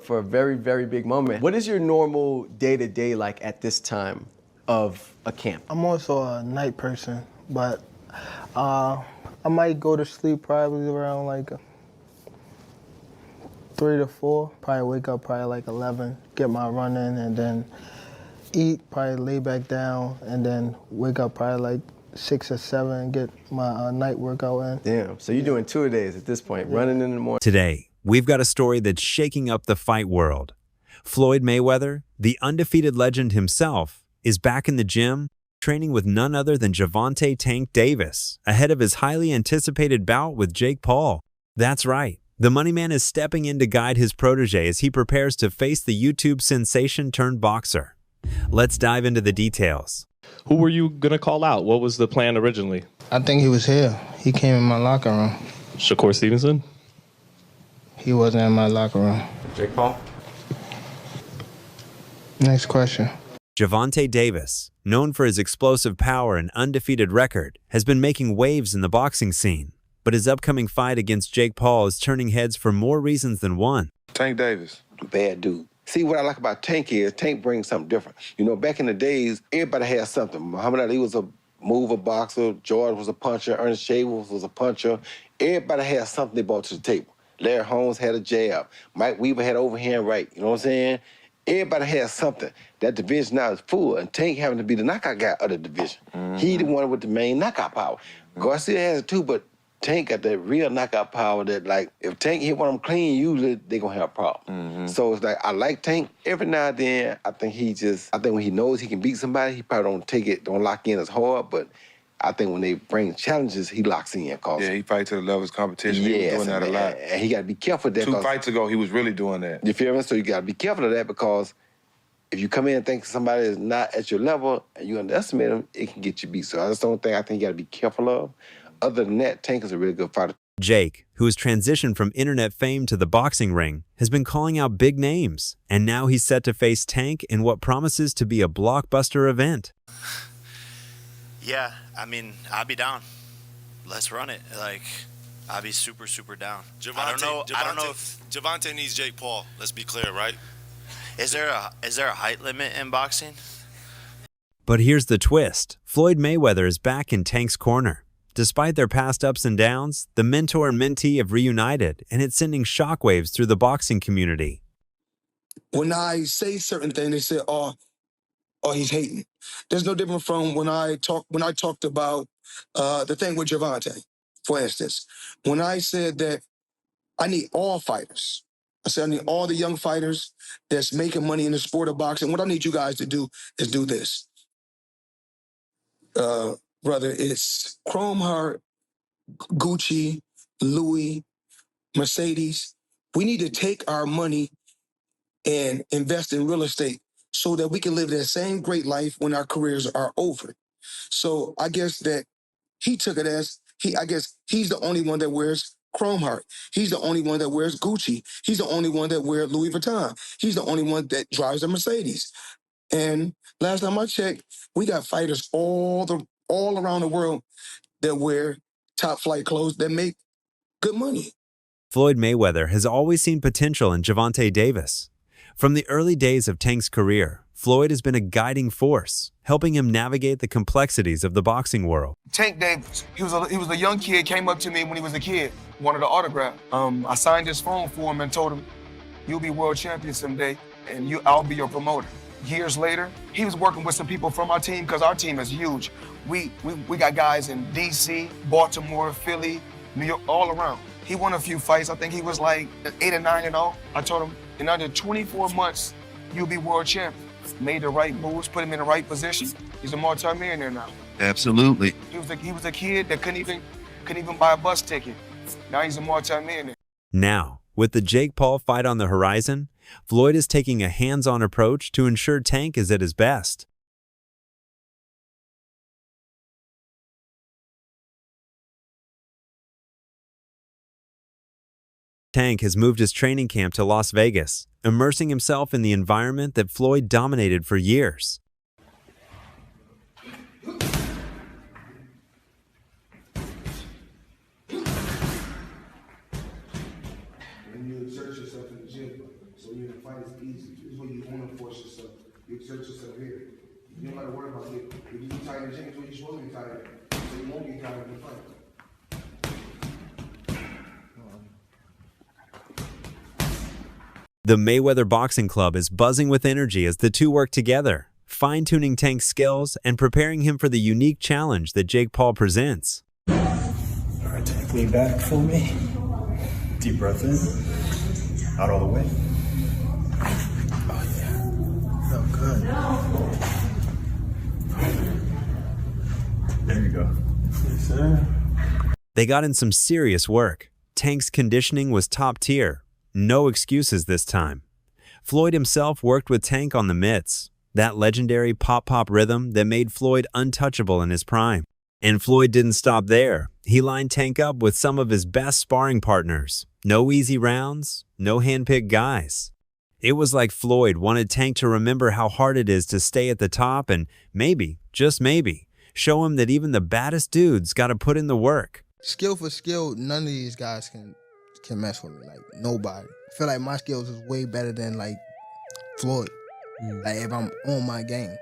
for a very, very big moment. What is your normal day-to-day like at this time of a camp? I'm also a night person, but I might go to sleep probably around like 3 to 4. Probably wake up probably like 11, get my run in, and then eat, probably lay back down, and then wake up probably like 6 or 7, get my night workout in. Damn, so you're doing 2-a-days at this point, running in the morning. Today, we've got a story that's shaking up the fight world. Floyd Mayweather, the undefeated legend himself, is back in the gym, training with none other than Gervonta "Tank" Davis, ahead of his highly anticipated bout with Jake Paul. That's right, the Money Man is stepping in to guide his protege as he prepares to face the YouTube sensation turned boxer. Let's dive into the details. Who were you going to call out? What was the plan originally? I think he was here. He came in my locker room. Shakur Stevenson? He wasn't in my locker room. Jake Paul? Next question. Gervonta Davis, known for his explosive power and undefeated record, has been making waves in the boxing scene. But his upcoming fight against Jake Paul is turning heads for more reasons than one. Tank Davis. Bad dude. See, what I like about Tank is Tank brings something different. You know, back in the days, everybody had something. Muhammad Ali was a mover boxer. George was a puncher. Ernest Shavers was a puncher. Everybody had something they brought to the table. Larry Holmes had a jab. Mike Weaver had overhand right. You know what I'm saying? Everybody has something. That division now is full, and Tank having to be the knockout guy of the division. He the one with the main knockout power. Garcia has it too, but Tank got that real knockout power that, like, if Tank hit one of them clean, usually they gonna have a problem. So it's like, I like Tank. Every now and then, I think when he knows he can beat somebody, he probably don't lock in as hard, but I think when they bring challenges, he locks in. Yeah, he fights to the level of his competition. He was doing that a lot. And he got to be careful of that. 2 fights ago, he was really doing that. You feel me? So you got to be careful of that, because if you come in and think somebody is not at your level and you underestimate them, it can get you beat. So that's the only thing I think you got to be careful of. Other than that, Tank is a really good fighter. Jake, who has transitioned from internet fame to the boxing ring, has been calling out big names, and now he's set to face Tank in what promises to be a blockbuster event. Yeah, I mean, I'll be down. Let's run it. Like, I'll be super, super down. I don't know if Gervonta needs Jake Paul. Let's be clear, right? Is there a height limit in boxing? But here's the twist. Floyd Mayweather is back in Tank's corner. Despite their past ups and downs, the mentor and mentee have reunited, and it's sending shockwaves through the boxing community. When I say certain things, they say, oh, he's hating. There's no different from when I talked about the thing with Gervonta, for instance. When I said that I need all fighters. I said I need all the young fighters that's making money in the sport of boxing. What I need you guys to do is do this. Brother, it's Chrome Heart, Gucci, Louis, Mercedes. We need to take our money and invest in real estate so that we can live that same great life when our careers are over. So I guess that he took it as, I guess he's the only one that wears Chrome Heart. He's the only one that wears Gucci. He's the only one that wears Louis Vuitton. He's the only one that drives a Mercedes. And last time I checked, we got fighters all around the world that wear top flight clothes that make good money. Floyd Mayweather has always seen potential in Gervonta Davis. From the early days of Tank's career, Floyd has been a guiding force, helping him navigate the complexities of the boxing world. Tank Davis, he was a young kid, came up to me when he was a kid, wanted an autograph. I signed his phone for him and told him, you'll be world champion someday, and I'll be your promoter. Years later, he was working with some people from our team, because our team is huge. We got guys in DC, Baltimore, Philly, New York, all around. He won a few fights. I think he was like 8 or 9-0. I told him, in under 24 months, you'll be world champion. Made the right moves, put him in the right position. He's a multi-millionaire now. Absolutely. He was a kid that couldn't even buy a bus ticket. Now he's a multi-millionaire. Now, with the Jake Paul fight on the horizon, Floyd is taking a hands-on approach to ensure Tank is at his best. Tank has moved his training camp to Las Vegas, immersing himself in the environment that Floyd dominated for years. When you exert yourself in the gym, so you're in a You set yourself here. You don't gotta worry about it. If you be tight in the gym, it's what you're supposed to be tight in. So you won't get tired in the fight. The Mayweather Boxing Club is buzzing with energy as the two work together, fine-tuning Tank's skills and preparing him for the unique challenge that Jake Paul presents. All right, Tank, lean back for me. Deep breath in. Out all the way. Oh, yeah. Felt good. There you go. Yes, sir. They got in some serious work. Tank's conditioning was top tier. No excuses this time. Floyd himself worked with Tank on the mitts, that legendary pop-pop rhythm that made Floyd untouchable in his prime. And Floyd didn't stop there. He lined Tank up with some of his best sparring partners. No easy rounds, no hand-picked guys. It was like Floyd wanted Tank to remember how hard it is to stay at the top and maybe, just maybe, show him that even the baddest dudes gotta put in the work. Skill for skill, none of these guys can mess with me. Like, nobody. I feel like my skills is way better than, like, Floyd. Like, if I'm on my game.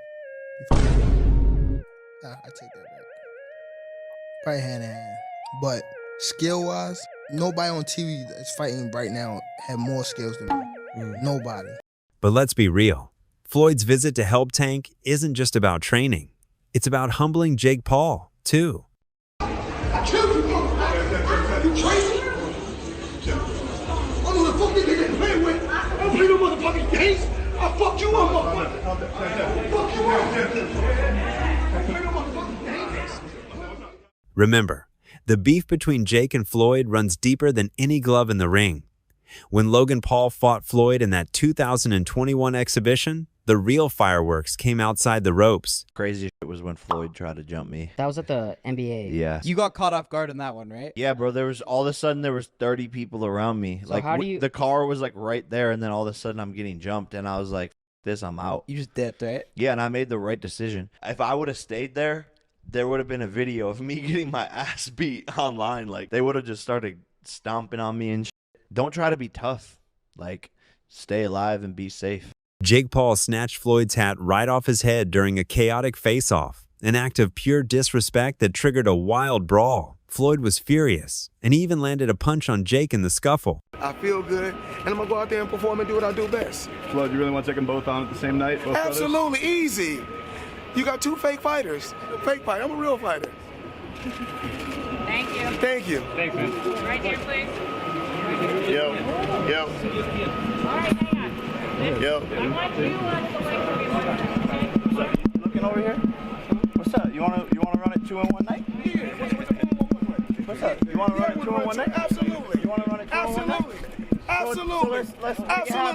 I take that back. Probably hand in hand. But skill-wise, nobody on TV that's fighting right now have more skills than me. Nobody. But let's be real. Floyd's visit to help Tank isn't just about training. It's about humbling Jake Paul, too. I killed you, motherfucker. You crazy? I know the fuck this nigga playing with. I don't play no motherfucking games. I fuck you up, motherfucker. Fuck you up. I play no motherfucking games. Remember, the beef between Jake and Floyd runs deeper than any glove in the ring. When Logan Paul fought Floyd in that 2021 exhibition, the real fireworks came outside the ropes. Crazy shit was when Floyd tried to jump me. That was at the NBA. Yeah. You got caught off guard in that one, right? Yeah, bro. There was all of a sudden there was 30 people around me. So how do you... The car was like right there, and then all of a sudden I'm getting jumped, and I was like, "This, I'm out." You just dipped, right? Yeah, and I made the right decision. If I would have stayed there, there would have been a video of me getting my ass beat online. Like they would have just started stomping on me and shit. Don't try to be tough. Like, stay alive and be safe. Jake Paul snatched Floyd's hat right off his head during a chaotic face-off, an act of pure disrespect that triggered a wild brawl. Floyd was furious, and he even landed a punch on Jake in the scuffle. I feel good, and I'm gonna go out there and perform and do what I do best. Floyd, you really want to take them both on at the same night? Absolutely, easy. You got two fake fighters. Fake fighter, I'm a real fighter. Thank you. Thank you. Thanks, man. Right here, please. Yo. All right, hang on. Yo. I want you to wait for me one minute, okay? What's up? You looking over here? What's up? You wanna run it 2 in 1 night? What's up? You wanna run it 2 in 1 night? Absolutely. You wanna run it 2 in 1 night? Absolutely. So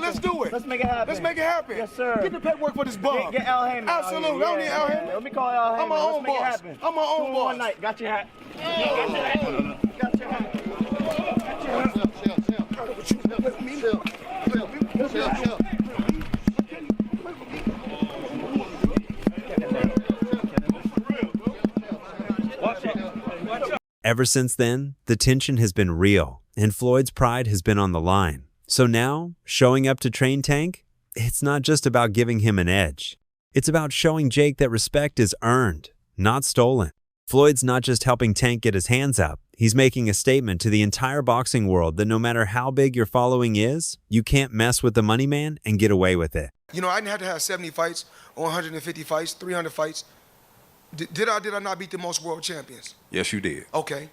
Let's do it. Let's make it happen. Let's make it happen. Yes, sir. Get the paperwork for this bum. Get Al Heyman. Absolutely. I don't need Al Heyman. Let me call Al Heyman. I'm my own boss. I'm my 2 own in boss. 1 night. Got your hat. Got your hat. Got your hat. Ever since then, the tension has been real, and Floyd's pride has been on the line. So now, showing up to train Tank, it's not just about giving him an edge. It's about showing Jake that respect is earned, not stolen. Floyd's not just helping Tank get his hands up, he's making a statement to the entire boxing world that no matter how big your following is, you can't mess with the money man and get away with it. You know, I didn't have to have 70 fights or 150 fights, 300 fights. Did I not beat the most world champions? Yes, you did. Okay.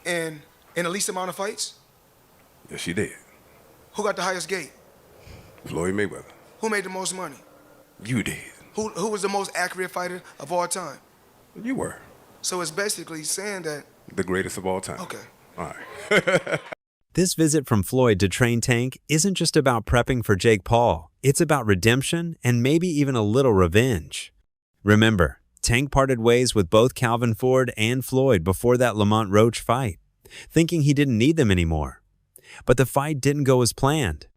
And in the least amount of fights? Yes, you did. Who got the highest gate? Floyd Mayweather. Who made the most money? You did. Who was the most accurate fighter of all time? You were. So it's basically saying that... The greatest of all time. Okay. All right. This visit from Floyd to train Tank isn't just about prepping for Jake Paul. It's about redemption and maybe even a little revenge. Remember, Tank parted ways with both Calvin Ford and Floyd before that Lamont Roach fight, thinking he didn't need them anymore. But the fight didn't go as planned.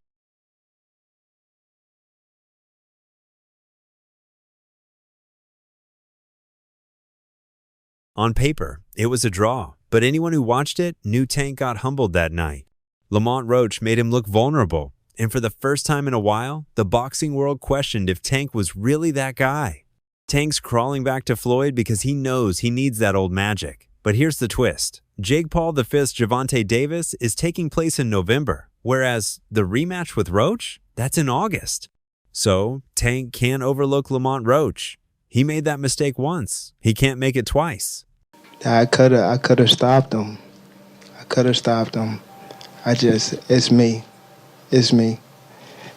On paper, it was a draw, but anyone who watched it knew Tank got humbled that night. Lamont Roach made him look vulnerable, And for the first time in a while, the boxing world questioned if Tank was really that guy. Tank's crawling back to Floyd because he knows he needs that old magic. But here's the twist. Jake Paul V's Gervonta Davis is taking place in November, whereas the rematch with Roach, that's in August. So, Tank can't overlook Lamont Roach. He made that mistake once. He can't make it twice. I could have stopped him. It's me. It's me.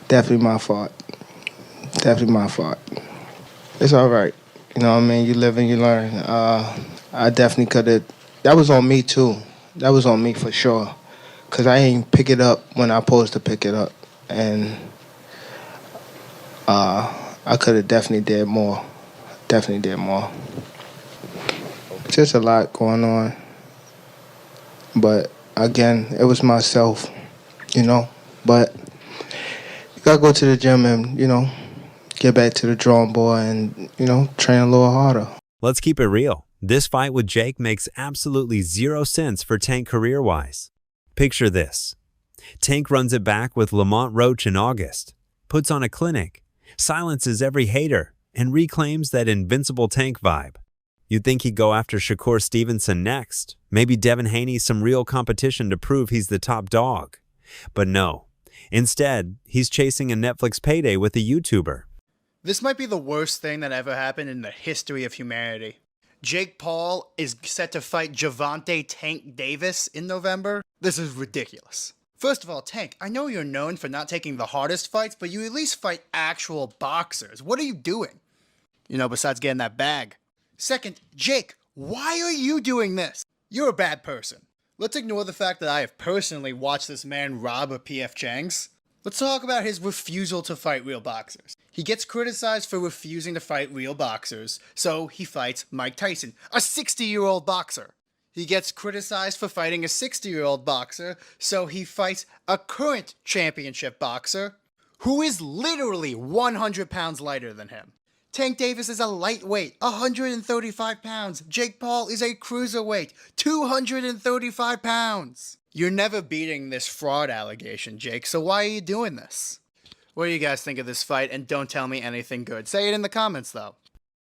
Definitely my fault. It's all right. You know what I mean? You live and you learn. I definitely could have. That was on me, too. That was on me for sure. Because I ain't pick it up when I supposed to pick it up. And I could have definitely did more. Just a lot going on. But, again, it was myself, you know. But you got to go to the gym and, you know, get back to the drawing board and, you know, train a little harder. Let's keep it real. This fight with Jake makes absolutely 0 sense for Tank career-wise. Picture this. Tank runs it back with Lamont Roach in August, puts on a clinic, silences every hater, and reclaims that invincible Tank vibe. You'd think he'd go after Shakur Stevenson next, maybe Devin Haney some real competition to prove he's the top dog. But no. Instead, he's chasing a Netflix payday with a YouTuber. This might be the worst thing that ever happened in the history of humanity. Jake Paul is set to fight Gervonta Tank Davis in November. This is ridiculous. First of all, Tank, I know you're known for not taking the hardest fights, but you at least fight actual boxers. What are you doing? You know, besides getting that bag. Second, Jake, why are you doing this? You're a bad person. Let's ignore the fact that I have personally watched this man rob a P.F. Chang's. Let's talk about his refusal to fight real boxers. He gets criticized for refusing to fight real boxers, so he fights Mike Tyson, a 60-year-old boxer. He gets criticized for fighting a 60-year-old boxer, so he fights a current championship boxer who is literally 100 pounds lighter than him. Tank Davis is a lightweight, 135 pounds. Jake Paul is a cruiserweight, 235 pounds. You're never beating this fraud allegation, Jake, so why are you doing this? What do you guys think of this fight? And don't tell me anything good. Say it in the comments, though.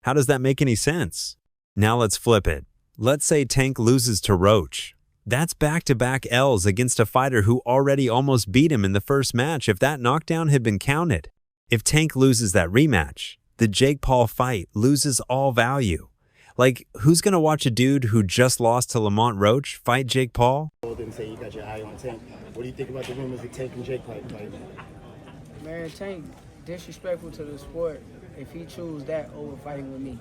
How does that make any sense? Now let's flip it. Let's say Tank loses to Roach. That's back-to-back L's against a fighter who already almost beat him in the first match if that knockdown had been counted. If Tank loses that rematch, the Jake Paul fight loses all value. Like, who's going to watch a dude who just lost to Lamont Roach fight Jake Paul? Didn't say you got your eye on Tank. What do you think about the rumors of Tank and Jake fight? Man, Tank disrespectful to the sport if he choose that over fighting with me.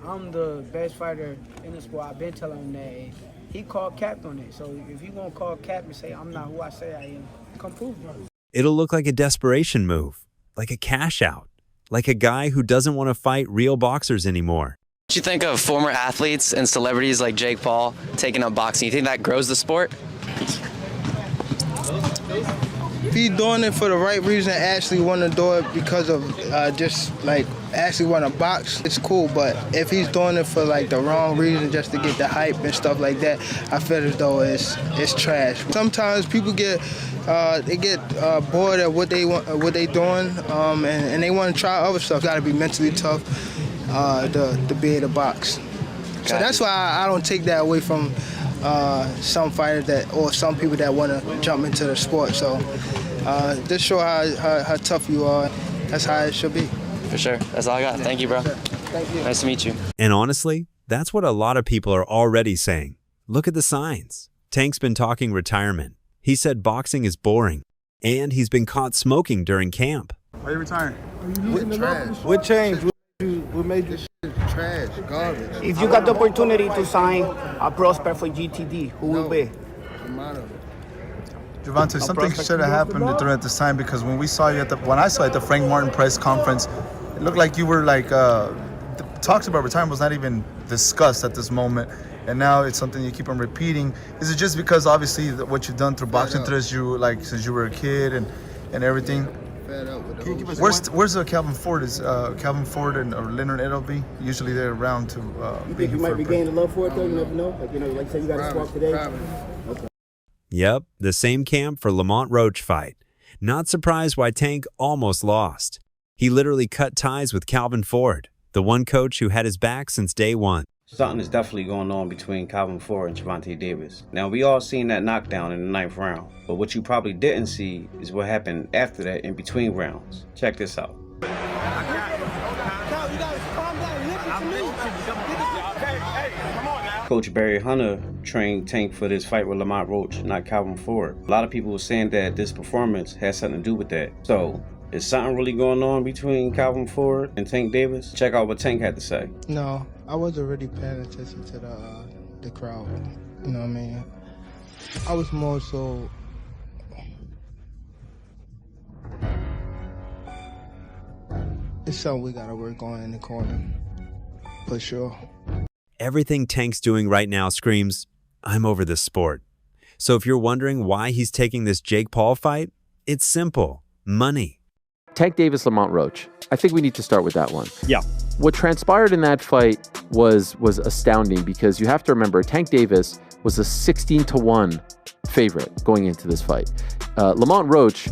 I'm the best fighter in the sport. I've been telling him that. He called cap on it. So if you gonna call cap and say I'm not who I say I am, come prove it. It'll look like a desperation move, like a cash out, like a guy who doesn't want to fight real boxers anymore. What do you think of former athletes and celebrities like Jake Paul taking up boxing? You think that grows the sport? If he's doing it for the right reason, actually want to do it because of just like actually want to box, it's cool. But if he's doing it for like the wrong reason, just to get the hype and stuff like that, I feel as though it's trash. Sometimes people get bored at what they want, what they doing, and they want to try other stuff. Got to be mentally tough to be able to box. So that's why I don't take that away from some fighters or some people that want to jump into the sport. So just show how tough you are. That's how it should be. For sure. That's all I got. Thank you, bro. Thank you. Nice to meet you. And honestly, that's what a lot of people are already saying. Look at the signs. Tank's been talking retirement. He said boxing is boring. And he's been caught smoking during camp. Why are you retiring? What changed? What made this shit trash, garbage? If you got the opportunity to sign a prospect for GTD, who will be? Gervonta, something should have happened during this time, because when I saw you at the Frank Martin press conference, it looked like you were like the talks about retirement was not even discussed at this moment, and now it's something you keep on repeating. Is it just because obviously what you've done through boxing since you were a kid and everything? Where's Calvin Ford? Is Calvin Ford and Leonard Edelby usually they're around to? You think you might be gaining love for it though? You never know. Like say you got a swap today. Okay. Yep, the same camp for Lamont Roach fight. Not surprised why Tank almost lost. He literally cut ties with Calvin Ford, the one coach who had his back since day one. Something is definitely going on between Calvin Ford and Gervonta Davis. Now, we all seen that knockdown in the 9th round, but what you probably didn't see is what happened after that in between rounds. Check this out. Coach Barry Hunter trained Tank for this fight with Lamont Roach, not Calvin Ford. A lot of people were saying that this performance has something to do with that. So, is something really going on between Calvin Ford and Tank Davis? Check out what Tank had to say. No, I wasn't really paying attention to the crowd. You know what I mean? I was more so. It's something we gotta work on in the corner, for sure. Everything Tank's doing right now screams, I'm over this sport. So if you're wondering why he's taking this Jake Paul fight, it's simple. Money. Tank Davis, Lamont Roach. I think we need to start with that one. Yeah. What transpired in that fight was astounding because you have to remember Tank Davis was a 16-1 favorite going into this fight. Lamont Roach,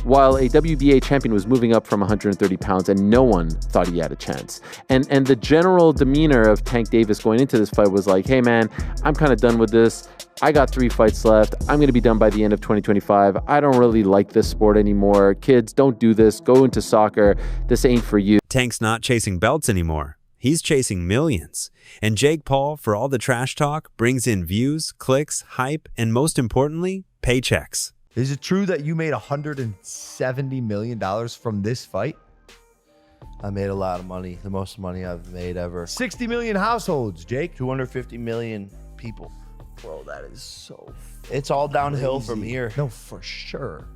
while a WBA champion, was moving up from 130 pounds and no one thought he had a chance. And the general demeanor of Tank Davis going into this fight was like, hey man, I'm kind of done with this. I got 3 fights left. I'm going to be done by the end of 2025. I don't really like this sport anymore. Kids, don't do this. Go into soccer. This ain't for you. Tank's not chasing belts anymore. He's chasing millions. And Jake Paul, for all the trash talk, brings in views, clicks, hype, and most importantly, paychecks. Is it true that you made $170 million from this fight? I made a lot of money, the most money I've made ever. 60 million households, Jake. 250 million people. Bro, that is so It's all downhill crazy. from here. No, for sure.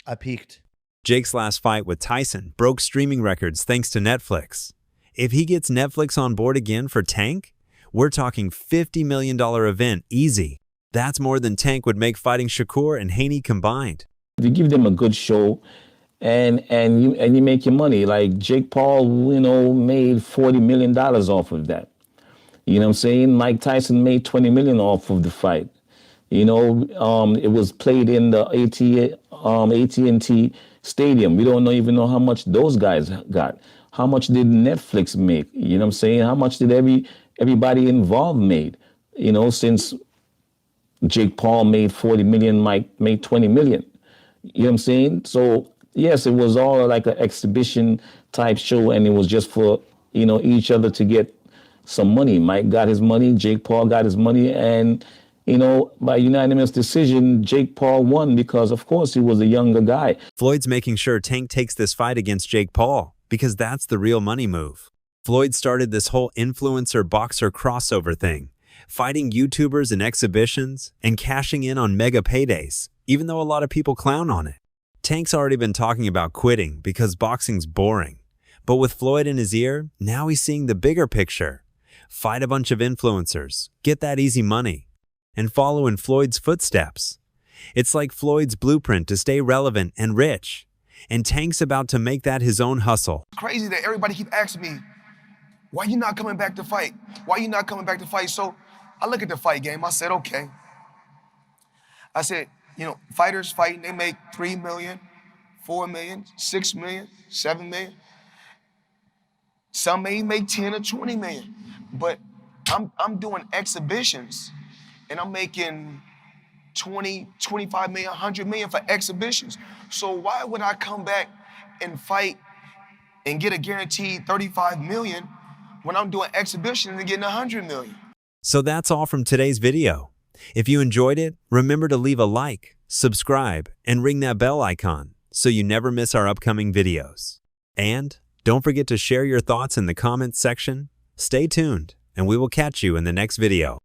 I peaked. Jake's last fight with Tyson broke streaming records thanks to Netflix. If he gets Netflix on board again for Tank, we're talking $50 million event easy. That's more than Tank would make fighting Shakur and Haney combined. You give them a good show and you make your money. Like Jake Paul, made $40 million off of that. You know what I'm saying? Mike Tyson made $20 million off of the fight. It was played in the AT&T Stadium. We don't even know how much those guys got. How much did Netflix make? You know what I'm saying? How much did everybody involved made? Since Jake Paul made 40 million, Mike made 20 million. You know what I'm saying? So yes, it was all like an exhibition type show, and it was just for, each other to get some money. Mike got his money, Jake Paul got his money, and, by unanimous decision, Jake Paul won because, of course, he was a younger guy. Floyd's making sure Tank takes this fight against Jake Paul because that's the real money move. Floyd started this whole influencer-boxer crossover thing, fighting YouTubers in exhibitions and cashing in on mega paydays, even though a lot of people clown on it. Tank's already been talking about quitting because boxing's boring. But with Floyd in his ear, now he's seeing the bigger picture. Fight a bunch of influencers, get that easy money, and follow in Floyd's footsteps. It's like Floyd's blueprint to stay relevant and rich. And Tank's about to make that his own hustle. Crazy that everybody keep asking me, why you not coming back to fight? Why you not coming back to fight? So I look at the fight game, I said, okay. I said, fighters fighting, they make 3 million, 4 million, 6 million, 7 million. Some may make 10 or 20 million. But I'm doing exhibitions and I'm making 20, 25 million, 100 million for exhibitions. So why would I come back and fight and get a guaranteed 35 million when I'm doing exhibitions and getting 100 million? So that's all from today's video. If you enjoyed it, remember to leave a like, subscribe, and ring that bell icon so you never miss our upcoming videos. And don't forget to share your thoughts in the comments section. Stay tuned, and we will catch you in the next video.